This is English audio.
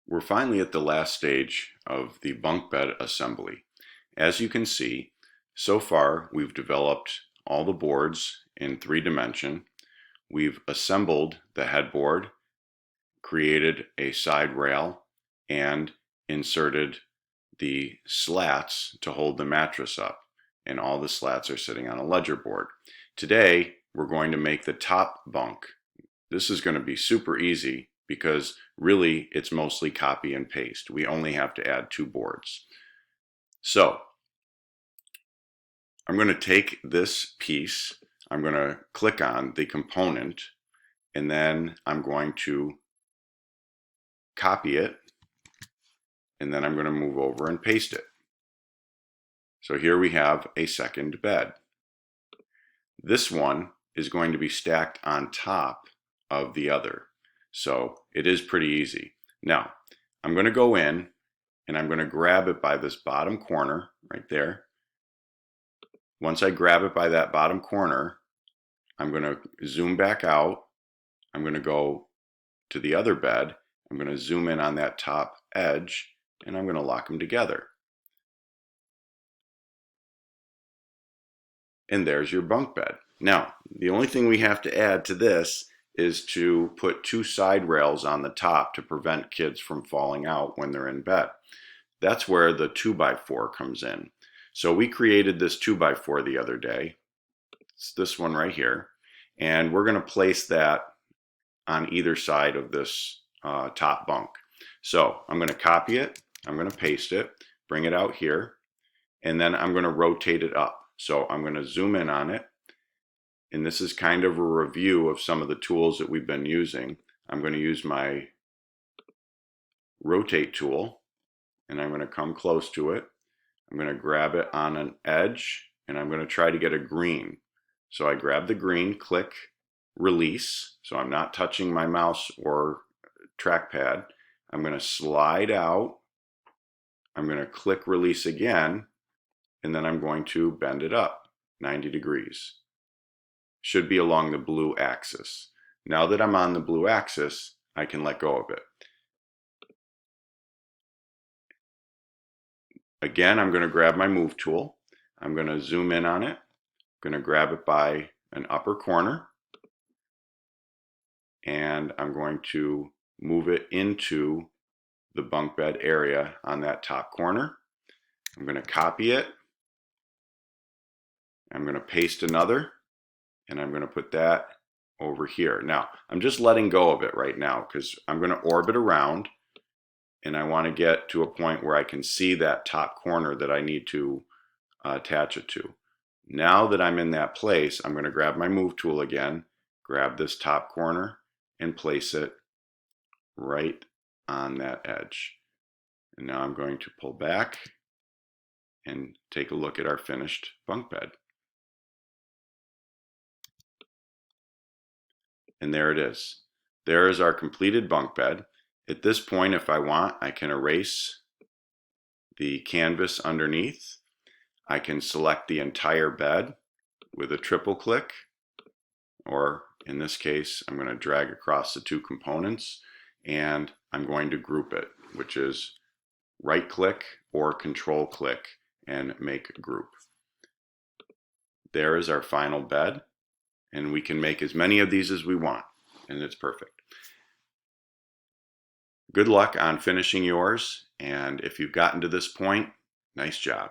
We're finally at the last stage of the bunk bed assembly. As you can see, so far we've developed all the boards in 3 dimension. We've assembled the headboard, created a side rail, and inserted the slats to hold the mattress up. And all the slats are sitting on a ledger board. Today, we're going to make the top bunk. This is going to be super easy because really it's mostly copy and paste. We only have to add 2 boards. So I'm going to take this piece, I'm going to click on the component, and then I'm going to copy it, and then I'm going to move over and paste it. So here we have a second bed. This one is going to be stacked on top of the other. So it is pretty easy. Now, I'm going to go in and I'm going to grab it by this bottom corner right there. Once I grab it by that bottom corner, I'm going to zoom back out. I'm going to go to the other bed. I'm going to zoom in on that top edge and I'm going to lock them together. And there's your bunk bed. Now, the only thing we have to add to this is to put 2 side rails on the top to prevent kids from falling out when they're in bed. That's where the 2x4 comes in. So we created this 2x4 the other day. It's this one right here. And we're going to place that on either side of this top bunk. So I'm going to copy it, I'm going to paste it, bring it out here, and then I'm going to rotate it up. So I'm going to zoom in on it, and this is kind of a review of some of the tools that we've been using. I'm going to use my rotate tool, and I'm going to come close to it. I'm going to grab it on an edge, and I'm going to try to get a green. So I grab the green, click, release. So I'm not touching my mouse or trackpad. I'm going to slide out. I'm going to click release again, and then I'm going to bend it up 90 degrees. Should be along the blue axis. Now that I'm on the blue axis, I can let go of it. Again, I'm going to grab my move tool. I'm going to zoom in on it. I'm going to grab it by an upper corner, and I'm going to move it into the bunk bed area on that top corner. I'm going to copy it. I'm going to paste another, and I'm going to put that over here. Now, I'm just letting go of it right now because I'm going to orbit around, and I want to get to a point where I can see that top corner that I need to attach it to. Now that I'm in that place, I'm going to grab my move tool again, grab this top corner, and place it right on that edge. And now I'm going to pull back and take a look at our finished bunk bed. And there it is. There is our completed bunk bed. At this point, if I want, I can erase the canvas underneath. I can select the entire bed with a triple click, or in this case, I'm going to drag across the 2 components, and I'm going to group it, which is right click or control click and make group. There is our final bed, and we can make as many of these as we want, and it's perfect. Good luck on finishing yours, and if you've gotten to this point, nice job.